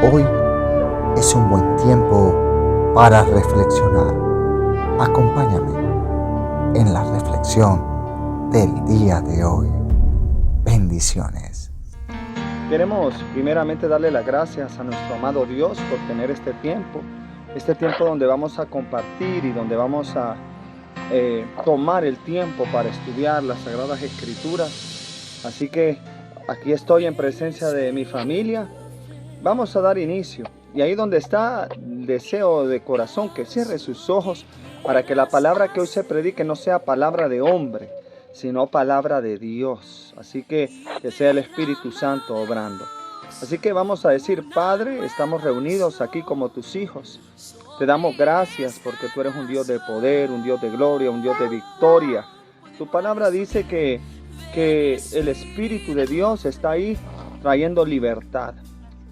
Hoy es un buen tiempo para reflexionar. Acompáñame en la reflexión del día de hoy. Bendiciones. Queremos primeramente darle las gracias a nuestro amado Dios por tener este tiempo donde vamos a compartir y donde vamos a tomar el tiempo para estudiar las Sagradas Escrituras. Así que aquí estoy en presencia de mi familia. Vamos a dar inicio. Y ahí donde está el deseo de corazón, que cierre sus ojos para que la palabra que hoy se predique no sea palabra de hombre, sino palabra de Dios. Así que sea el Espíritu Santo obrando. Así que vamos a decir: Padre, estamos reunidos aquí como tus hijos. Te damos gracias porque tú eres un Dios de poder, un Dios de gloria, un Dios de victoria. Tu palabra dice que el Espíritu de Dios está ahí trayendo libertad.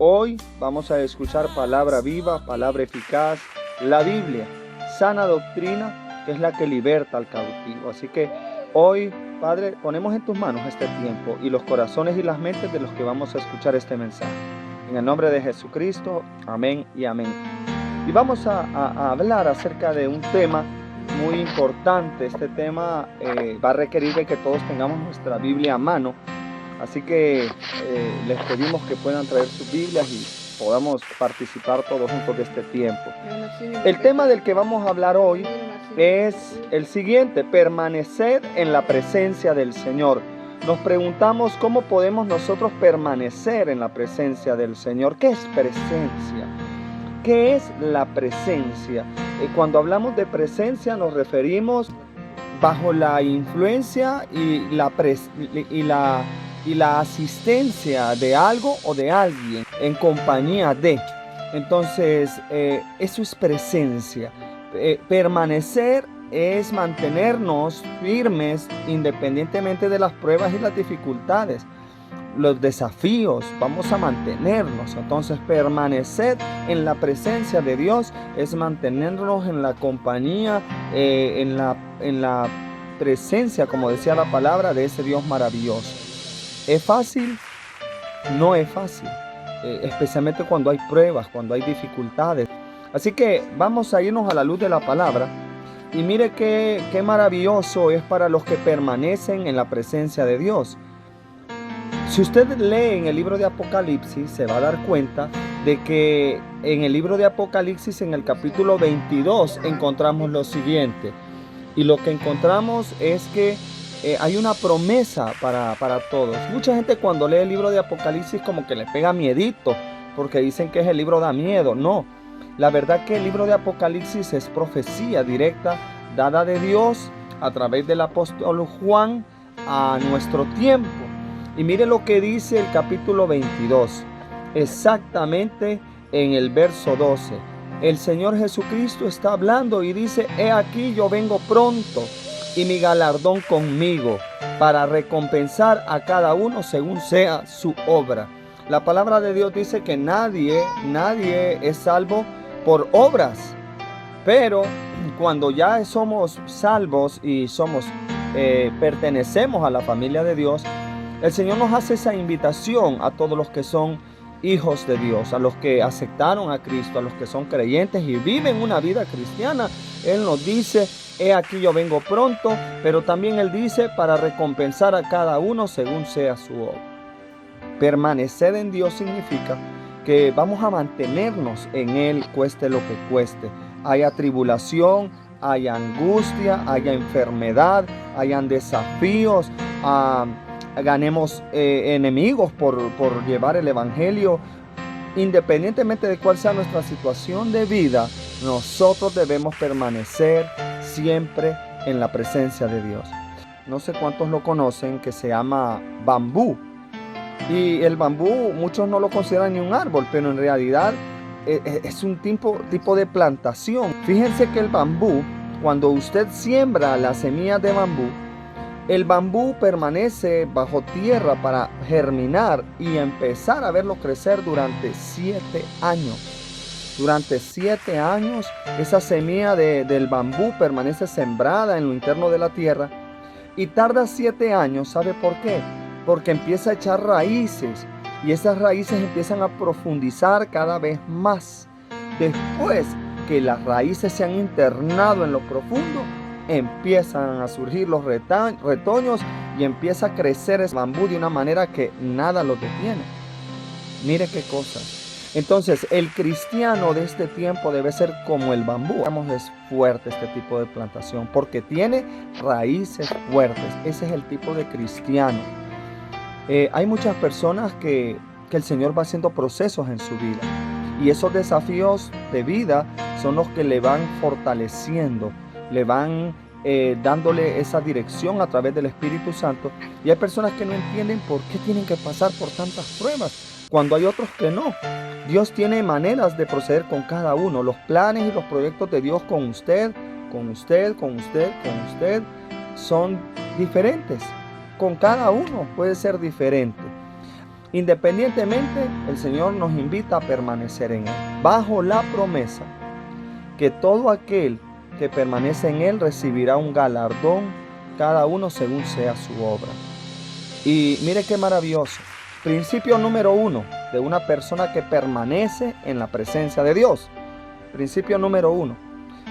Hoy vamos a escuchar palabra viva, palabra eficaz, la Biblia, sana doctrina, que es la que liberta al cautivo. Así que hoy, Padre, ponemos en tus manos este tiempo y los corazones y las mentes de los que vamos a escuchar este mensaje. En el nombre de Jesucristo, amén y amén. Y vamos a hablar acerca de un tema muy importante. Este tema va a requerir de que todos tengamos nuestra Biblia a mano. Así que les pedimos que puedan traer sus Biblias y podamos participar todos juntos de este tiempo. El tema del que vamos a hablar hoy es el siguiente: permanecer en la presencia del Señor. Nos preguntamos cómo podemos nosotros permanecer en la presencia del Señor. ¿Qué es presencia? ¿Qué es la presencia? Cuando hablamos de presencia nos referimos bajo la influencia y la asistencia de algo o de alguien en compañía de. Entonces, eso es presencia. Permanecer es mantenernos firmes independientemente de las pruebas y las dificultades, los desafíos. Vamos a mantenernos. Entonces, permanecer en la presencia de Dios es mantenernos en la compañía, en la presencia, como decía la palabra, de ese Dios maravilloso. ¿Es fácil? No es fácil, especialmente cuando hay pruebas, cuando hay dificultades. Así que vamos a irnos a la luz de la palabra y mire qué maravilloso es para los que permanecen en la presencia de Dios. Si usted lee en el libro de Apocalipsis, se va a dar cuenta de que en el libro de Apocalipsis, en el capítulo 22, encontramos lo siguiente. Y lo que encontramos es que hay una promesa para todos. Mucha gente cuando lee el libro de Apocalipsis como que le pega miedito, porque dicen que es el libro da miedo. No, la verdad que el libro de Apocalipsis es profecía directa dada de Dios a través del apóstol Juan a nuestro tiempo. Y mire lo que dice el capítulo 22, exactamente en el verso 12. El Señor Jesucristo está hablando y dice: he aquí yo vengo pronto, y mi galardón conmigo, para recompensar a cada uno según sea su obra. La palabra de Dios dice que nadie es salvo por obras, pero cuando ya somos salvos y pertenecemos a la familia de Dios, el Señor nos hace esa invitación a todos los que son hijos de Dios, a los que aceptaron a Cristo, a los que son creyentes y viven una vida cristiana. Él nos dice: he aquí yo vengo pronto, pero también Él dice: para recompensar a cada uno según sea su obra. Permanecer en Dios significa que vamos a mantenernos en Él, cueste lo que cueste. Haya tribulación, haya angustia, haya enfermedad, hayan desafíos, ganemos enemigos por llevar el evangelio. Independientemente de cuál sea nuestra situación de vida, nosotros debemos permanecer siempre en la presencia de Dios. No sé cuántos lo conocen, que se llama bambú. Y el bambú muchos no lo consideran ni un árbol, pero en realidad es un tipo de plantación. Fíjense que el bambú, cuando usted siembra las semillas de bambú, el bambú permanece bajo tierra para germinar y empezar a verlo crecer durante 7 años. Durante 7 años esa semilla del bambú permanece sembrada en lo interno de la tierra y tarda 7 años. ¿Sabe por qué? Porque empieza a echar raíces. y esas raíces empiezan a profundizar cada vez más. Después que las raíces se han internado en lo profundo, empiezan a surgir los retoños y empieza a crecer ese bambú de una manera que nada lo detiene. Mire qué cosas. Entonces, el cristiano de este tiempo debe ser como el bambú. Es fuerte este tipo de plantación porque tiene raíces fuertes. Ese es el tipo de cristiano. Hay muchas personas que el Señor va haciendo procesos en su vida. Y esos desafíos de vida son los que le van fortaleciendo, le van dándole esa dirección a través del Espíritu Santo. Y hay personas que no entienden por qué tienen que pasar por tantas pruebas, cuando hay otros que no. Dios tiene maneras de proceder con cada uno. Los planes y los proyectos de Dios con usted son diferentes. Con cada uno puede ser diferente. Independientemente, el Señor nos invita a permanecer en Él, bajo la promesa que todo aquel que permanece en Él recibirá un galardón, cada uno según sea su obra. Y mire qué maravilloso. Principio número 1 de una persona que permanece en la presencia de Dios. Principio número 1.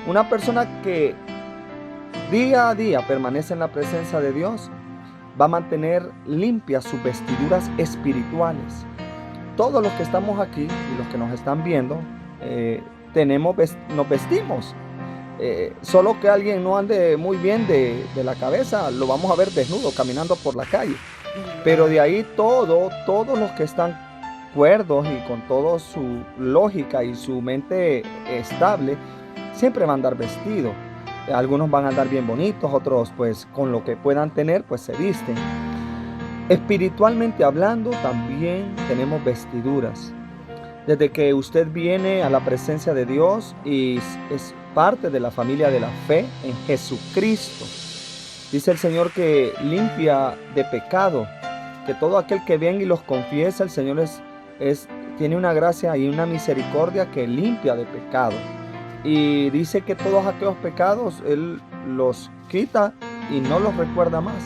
Una persona que día a día permanece en la presencia de Dios va a mantener limpias sus vestiduras espirituales. Todos los que estamos aquí y los que nos están viendo, nos vestimos. Solo que alguien no ande muy bien de la cabeza, lo vamos a ver desnudo caminando por la calle. Pero de ahí todos los que están cuerdos y con toda su lógica y su mente estable, siempre van a andar vestidos. Algunos van a andar bien bonitos, otros pues con lo que puedan tener pues se visten. Espiritualmente hablando también tenemos vestiduras. Desde que usted viene a la presencia de Dios y es parte de la familia de la fe en Jesucristo. Dice el Señor que limpia de pecado, que todo aquel que venga y los confiesa, el Señor tiene una gracia y una misericordia que limpia de pecado. Y dice que todos aquellos pecados Él los quita y no los recuerda más.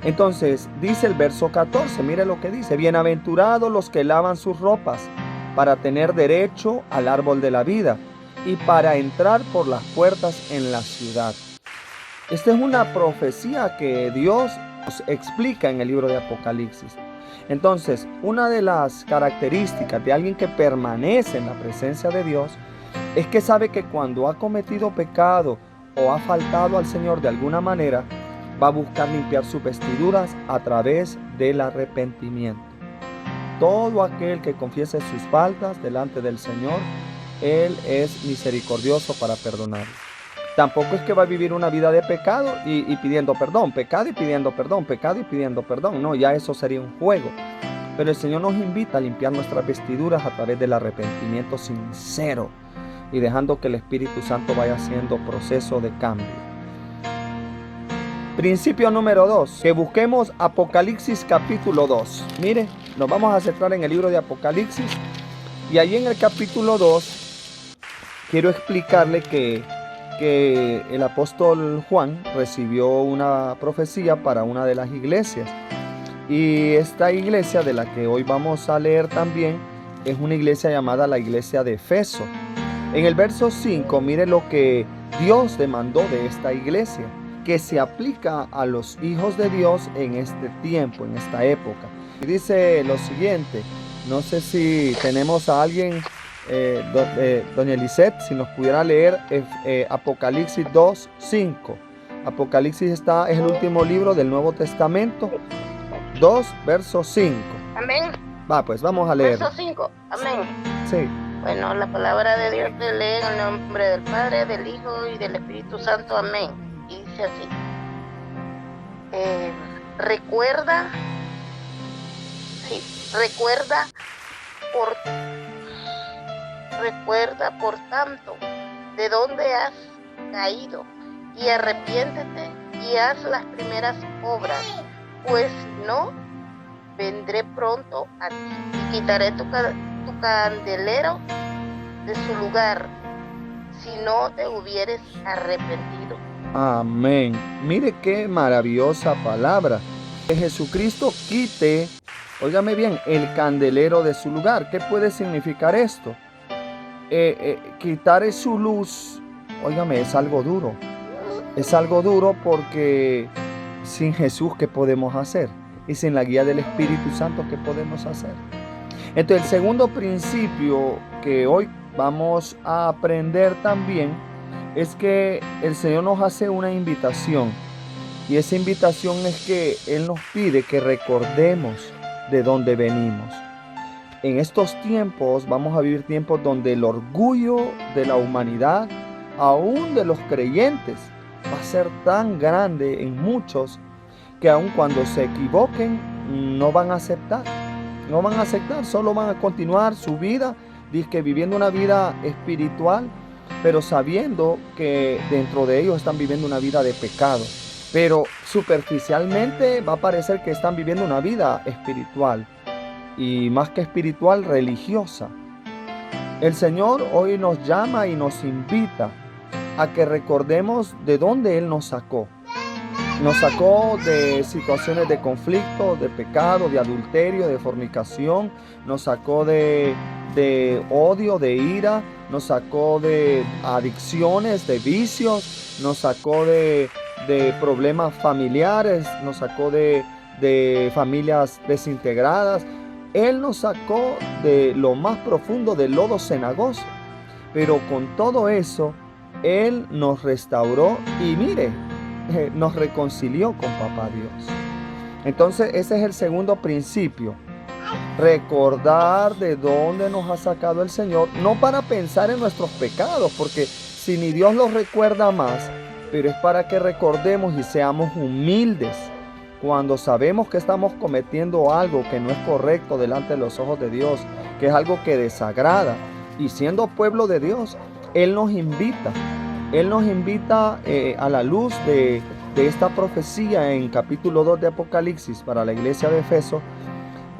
Entonces dice el verso 14, mire lo que dice: bienaventurados los que lavan sus ropas para tener derecho al árbol de la vida y para entrar por las puertas en la ciudad. Esta es una profecía que Dios nos explica en el libro de Apocalipsis. Entonces, una de las características de alguien que permanece en la presencia de Dios es que sabe que cuando ha cometido pecado o ha faltado al Señor de alguna manera, va a buscar limpiar sus vestiduras a través del arrepentimiento. Todo aquel que confiese sus faltas delante del Señor, Él es misericordioso para perdonar. Tampoco es que va a vivir una vida de pecado y pidiendo perdón, pecado y pidiendo perdón, pecado y pidiendo perdón. No, ya eso sería un juego. Pero el Señor nos invita a limpiar nuestras vestiduras a través del arrepentimiento sincero y dejando que el Espíritu Santo vaya haciendo proceso de cambio. Principio número 2, que busquemos Apocalipsis capítulo 2. Mire, nos vamos a centrar en el libro de Apocalipsis y allí en el capítulo 2 quiero explicarle que el apóstol Juan recibió una profecía para una de las iglesias. Y esta iglesia de la que hoy vamos a leer también es una iglesia llamada la iglesia de Efeso. En el verso 5, mire lo que Dios demandó de esta iglesia, que se aplica a los hijos de Dios en este tiempo, en esta época. Y dice lo siguiente, no sé si tenemos a alguien, doña Elisette, si nos pudiera leer Apocalipsis 2:5. Apocalipsis es el último libro del Nuevo Testamento, 2, verso 5. Amén. Va, pues vamos a leer. Verso 5. Amén. Sí. Bueno, la palabra de Dios se lee en el nombre del Padre, del Hijo y del Espíritu Santo. Amén. Y dice así. Recuerda por tanto de dónde has caído y arrepiéntete y haz las primeras obras, pues si no, vendré pronto a ti y quitaré tu candelero de su lugar si no te hubieres arrepentido. Amén. Mire qué maravillosa palabra. Que Jesucristo quite óigame bien, el candelero de su lugar. ¿Qué puede significar esto? Quitar su luz, óigame, es algo duro. Es algo duro porque sin Jesús, ¿qué podemos hacer? Y sin la guía del Espíritu Santo, ¿qué podemos hacer? Entonces, el segundo principio que hoy vamos a aprender también es que el Señor nos hace una invitación. Y esa invitación es que Él nos pide que recordemos de dónde venimos. En estos tiempos vamos a vivir tiempos donde el orgullo de la humanidad, aún de los creyentes, va a ser tan grande en muchos que aun cuando se equivoquen no van a aceptar. No van a aceptar, solo van a continuar su vida, dizque viviendo una vida espiritual, pero sabiendo que dentro de ellos están viviendo una vida de pecado. Pero superficialmente va a parecer que están viviendo una vida espiritual y más que espiritual, religiosa. El Señor hoy nos llama y nos invita a que recordemos de dónde Él nos sacó. Nos sacó de situaciones de conflicto, de pecado, de adulterio, de fornicación. Nos sacó de odio, de ira. Nos sacó de adicciones, de vicios. Nos sacó de problemas familiares. Nos sacó de familias desintegradas. Él nos sacó de lo más profundo del lodo cenagoso. Pero con todo eso, Él nos restauró y mire, nos reconcilió con Papá Dios. Entonces ese es el segundo principio. Recordar de dónde nos ha sacado el Señor, no para pensar en nuestros pecados, porque si ni Dios los recuerda más, pero es para que recordemos y seamos humildes cuando sabemos que estamos cometiendo algo que no es correcto delante de los ojos de Dios, que es algo que desagrada. Y siendo pueblo de Dios, Él nos invita a la luz de esta profecía en capítulo 2 de Apocalipsis para la iglesia de Efeso.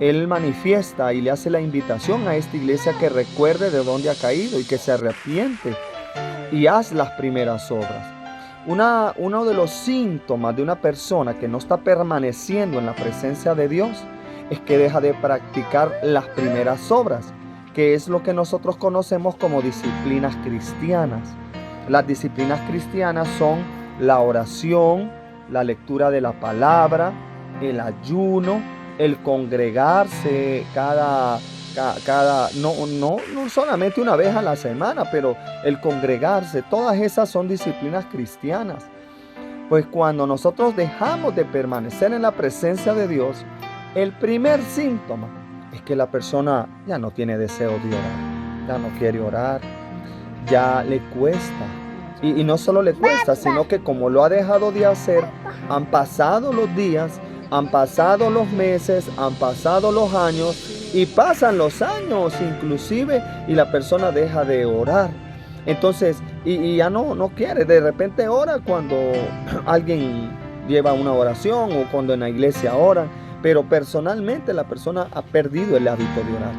Él manifiesta y le hace la invitación a esta iglesia que recuerde de dónde ha caído y que se arrepiente y haz las primeras obras. Uno de los síntomas de una persona que no está permaneciendo en la presencia de Dios es que deja de practicar las primeras obras, que es lo que nosotros conocemos como disciplinas cristianas. Las disciplinas cristianas son la oración, la lectura de la palabra, el ayuno, el congregarse no solamente una vez a la semana, pero el congregarse. Todas esas son disciplinas cristianas. Pues cuando nosotros dejamos de permanecer en la presencia de Dios, el primer síntoma es que la persona ya no tiene deseo de orar, ya no quiere orar, ya le cuesta. Y no solo le cuesta, sino que como lo ha dejado de hacer, han pasado los días, han pasado los meses, han pasado los años y pasan los años inclusive y la persona deja de orar. Entonces, y ya no quiere, de repente ora cuando alguien lleva una oración o cuando en la iglesia oran, pero personalmente la persona ha perdido el hábito de orar.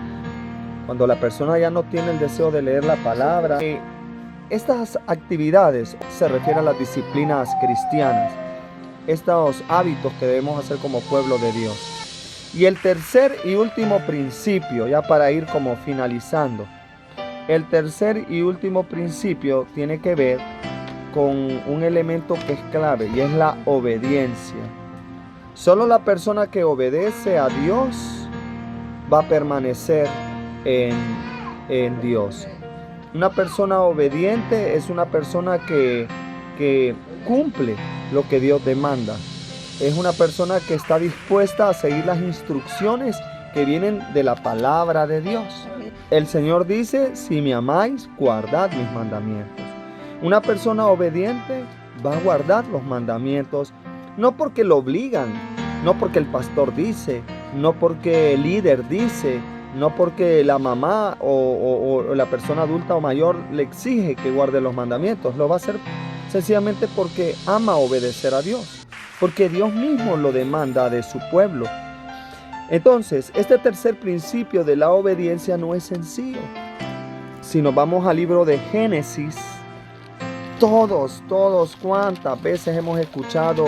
Cuando la persona ya no tiene el deseo de leer la palabra. Estas actividades se refieren a las disciplinas cristianas, estos hábitos que debemos hacer como pueblo de Dios. Y el tercer y último principio, ya para ir como finalizando, el tercer y último principio tiene que ver con un elemento que es clave y es la obediencia. Solo la persona que obedece a Dios va a permanecer en Dios. Una persona obediente es una persona que cumple lo que Dios demanda. Es una persona que está dispuesta a seguir las instrucciones que vienen de la palabra de Dios. El Señor dice, si me amáis, guardad mis mandamientos. Una persona obediente va a guardar los mandamientos, no porque lo obligan, no porque el pastor dice, no porque el líder dice, no porque la mamá o la persona adulta o mayor le exige que guarde los mandamientos. Lo va a hacer sencillamente porque ama obedecer a Dios, porque Dios mismo lo demanda de su pueblo. Entonces, este tercer principio de la obediencia no es sencillo. Si nos vamos al libro de Génesis, todos, cuántas veces hemos escuchado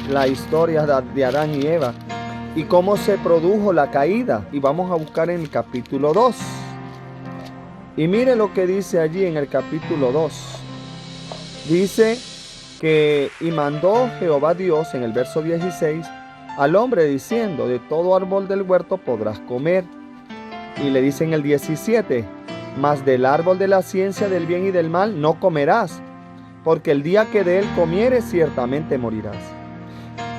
la historia de Adán y Eva. y cómo se produjo la caída. Y vamos a buscar en el capítulo 2. Y mire lo que dice allí en el capítulo 2. Dice que y mandó Jehová Dios en el verso 16 al hombre diciendo: de todo árbol del huerto podrás comer. Y le dice en el 17: mas del árbol de la ciencia del bien y del mal no comerás, porque el día que de él comieres ciertamente morirás.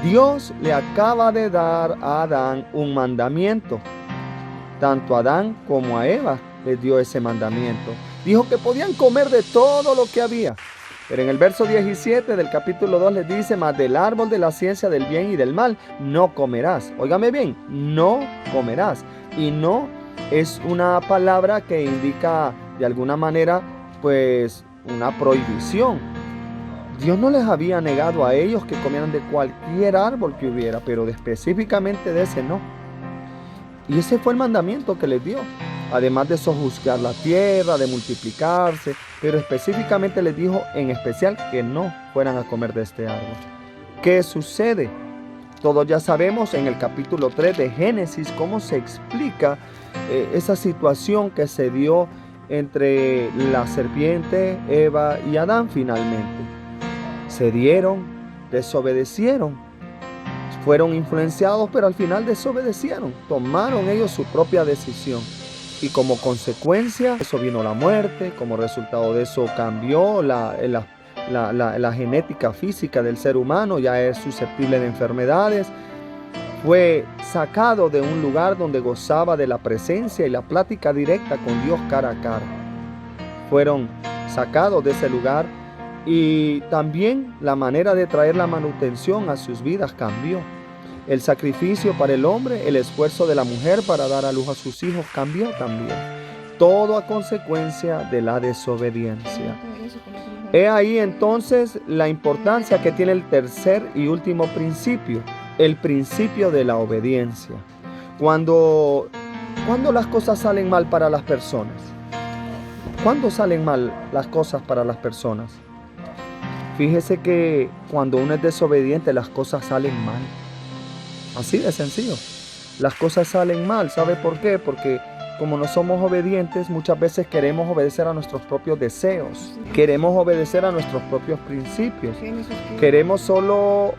Dios le acaba de dar a Adán un mandamiento. Tanto a Adán como a Eva les dio ese mandamiento. Dijo que podían comer de todo lo que había. Pero en el verso 17 del capítulo 2 les dice: mas del árbol de la ciencia del bien y del mal no comerás. Óigame bien, no comerás. Y no es una palabra que indica de alguna manera pues una prohibición. Dios no les había negado a ellos que comieran de cualquier árbol que hubiera, pero específicamente de ese no. Y ese fue el mandamiento que les dio. Además de sojuzgar la tierra, de multiplicarse, pero específicamente les dijo en especial que no fueran a comer de este árbol. ¿Qué sucede? Todos ya sabemos en el capítulo 3 de Génesis cómo se explica esa situación que se dio entre la serpiente, Eva y Adán finalmente. Se dieron, desobedecieron, fueron influenciados, pero al final desobedecieron, tomaron ellos su propia decisión. Y como consecuencia, eso vino la muerte. Como resultado de eso cambió la genética física del ser humano, ya es susceptible de enfermedades. Fue sacado de un lugar donde gozaba de la presencia y la plática directa con Dios cara a cara. Fueron sacados de ese lugar y también la manera de traer la manutención a sus vidas cambió. El sacrificio para el hombre, el esfuerzo de la mujer para dar a luz a sus hijos cambió también. Todo a consecuencia de la desobediencia. He ahí entonces la importancia que tiene el tercer y último principio, el principio de la obediencia. Cuando las cosas salen mal para las personas. ¿Cuándo salen mal las cosas para las personas? Fíjese que cuando uno es desobediente las cosas salen mal. Así de sencillo. Las cosas salen mal. ¿Sabe por qué? Porque como no somos obedientes, muchas veces queremos obedecer a nuestros propios deseos. Queremos obedecer a nuestros propios principios. Queremos solo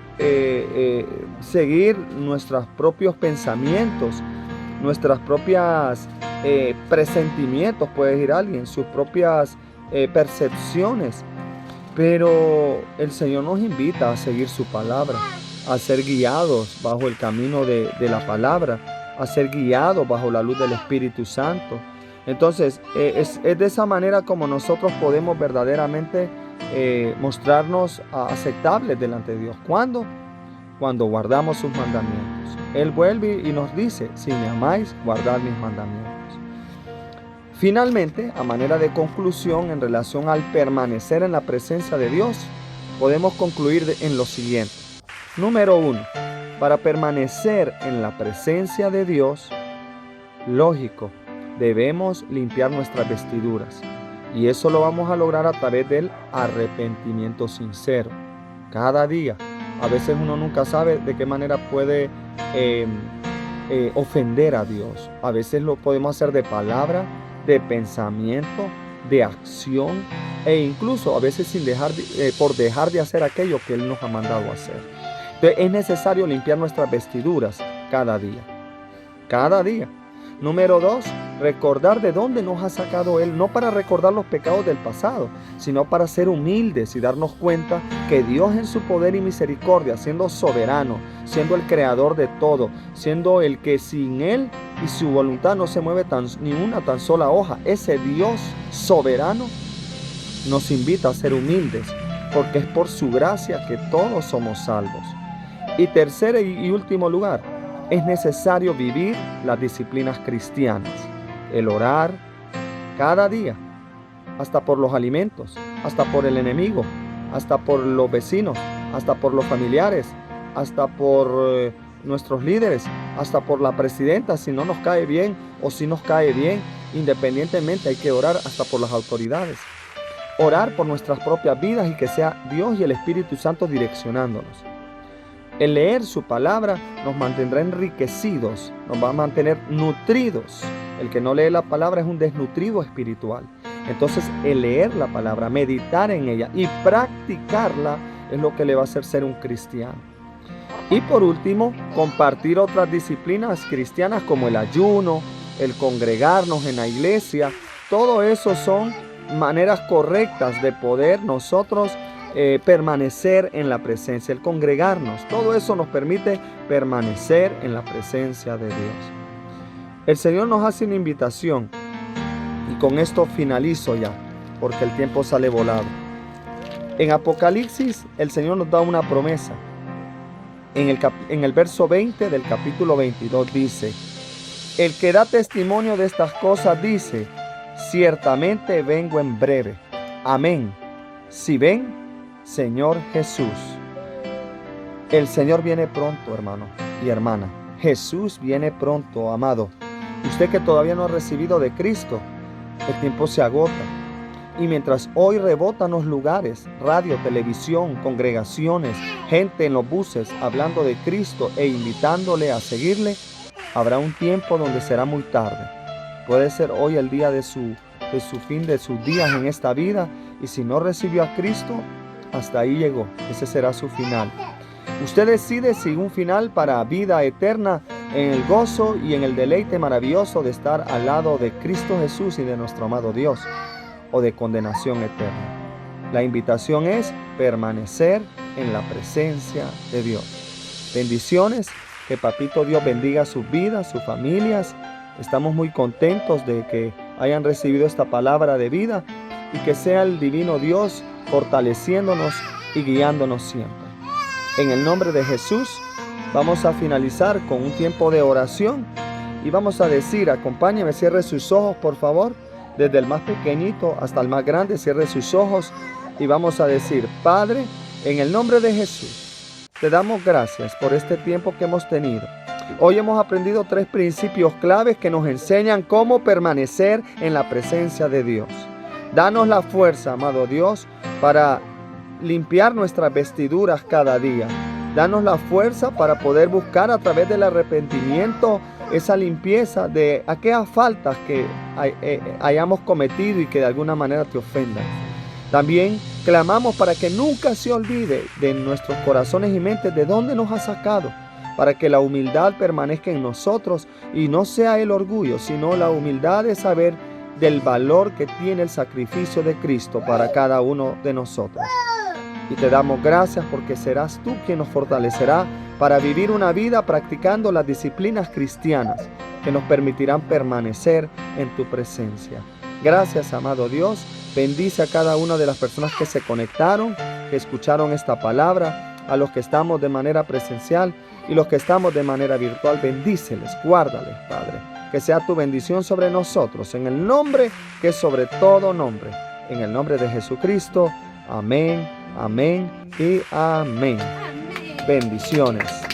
seguir nuestros propios pensamientos, nuestras propias presentimientos, puede decir alguien, sus propias percepciones. Pero el Señor nos invita a seguir su palabra, a ser guiados bajo el camino de la palabra, a ser guiados bajo la luz del Espíritu Santo. Entonces, es de esa manera como nosotros podemos verdaderamente mostrarnos aceptables delante de Dios. ¿Cuándo? Cuando guardamos sus mandamientos. Él vuelve y nos dice: si me amáis, guardad mis mandamientos. Finalmente, a manera de conclusión en relación al permanecer en la presencia de Dios, podemos concluir en lo siguiente. Número 1. Para permanecer en la presencia de Dios, lógico, debemos limpiar nuestras vestiduras. Y eso lo vamos a lograr a través del arrepentimiento sincero. Cada día. A veces uno nunca sabe de qué manera puede ofender a Dios. A veces lo podemos hacer de palabra, de pensamiento, de acción e incluso a veces por dejar de hacer aquello que Él nos ha mandado hacer. Entonces es necesario limpiar nuestras vestiduras cada día. Cada día. Número 2, recordar de dónde nos ha sacado Él, no para recordar los pecados del pasado, sino para ser humildes y darnos cuenta que Dios en su poder y misericordia, siendo soberano, siendo el creador de todo, siendo el que sin Él y su voluntad no se mueve ni una tan sola hoja, ese Dios soberano nos invita a ser humildes, porque es por su gracia que todos somos salvos. Y tercero y último lugar, es necesario vivir las disciplinas cristianas, el orar cada día, hasta por los alimentos, hasta por el enemigo, hasta por los vecinos, hasta por los familiares, hasta por nuestros líderes, hasta por la presidenta, si no nos cae bien o si nos cae bien, independientemente hay que orar hasta por las autoridades. Orar por nuestras propias vidas y que sea Dios y el Espíritu Santo direccionándonos. El leer su palabra nos mantendrá enriquecidos, nos va a mantener nutridos. El que no lee la palabra es un desnutrido espiritual. Entonces, el leer la palabra, meditar en ella y practicarla es lo que le va a hacer ser un cristiano. Y por último, compartir otras disciplinas cristianas como el ayuno, el congregarnos en la iglesia. Todo eso son maneras correctas de poder nosotros permanecer en la presencia, el congregarnos. Todo eso nos permite permanecer en la presencia de Dios. El Señor nos hace una invitación y con esto finalizo ya, porque el tiempo sale volado. En Apocalipsis el Señor nos da una promesa. En el verso 20 del capítulo 22 dice: el que da testimonio de estas cosas dice: ciertamente vengo en breve. Amén. Si ven, Señor Jesús. El Señor viene pronto, hermano y hermana. Jesús viene pronto, amado. Usted que todavía no ha recibido de Cristo, el tiempo se agota. Y mientras hoy rebotan los lugares, radio, televisión, congregaciones, gente en los buses hablando de Cristo e invitándole a seguirle, habrá un tiempo donde será muy tarde. Puede ser hoy el día de su fin, de sus días en esta vida, y si no recibió a Cristo, hasta ahí llegó. Ese será su final. Usted decide si un final para vida eterna en el gozo y en el deleite maravilloso de estar al lado de Cristo Jesús y de nuestro amado Dios, o de condenación eterna. La invitación es permanecer en la presencia de Dios. Bendiciones, que Papito Dios bendiga sus vidas, sus familias. Estamos muy contentos de que hayan recibido esta palabra de vida y que sea el divino Dios fortaleciéndonos y guiándonos siempre. En el nombre de Jesús vamos a finalizar con un tiempo de oración y vamos a decir, acompáñeme, cierre sus ojos por favor. Desde el más pequeñito hasta el más grande, cierre sus ojos y vamos a decir: Padre, en el nombre de Jesús, te damos gracias por este tiempo que hemos tenido. Hoy hemos aprendido 3 principios claves que nos enseñan cómo permanecer en la presencia de Dios. Danos la fuerza, amado Dios, para limpiar nuestras vestiduras cada día. Danos la fuerza para poder buscar a través del arrepentimiento esa limpieza de aquellas faltas que hayamos cometido y que de alguna manera te ofendan. También clamamos para que nunca se olvide de nuestros corazones y mentes de dónde nos ha sacado, para que la humildad permanezca en nosotros y no sea el orgullo, sino la humildad de saber del valor que tiene el sacrificio de Cristo para cada uno de nosotros. Y te damos gracias porque serás tú quien nos fortalecerá para vivir una vida practicando las disciplinas cristianas que nos permitirán permanecer en tu presencia. Gracias, amado Dios. Bendice a cada una de las personas que se conectaron, que escucharon esta palabra, a los que estamos de manera presencial y los que estamos de manera virtual. Bendíceles, guárdales, Padre. Que sea tu bendición sobre nosotros, en el nombre que es sobre todo nombre. En el nombre de Jesucristo. Amén. Amén y amén. Bendiciones.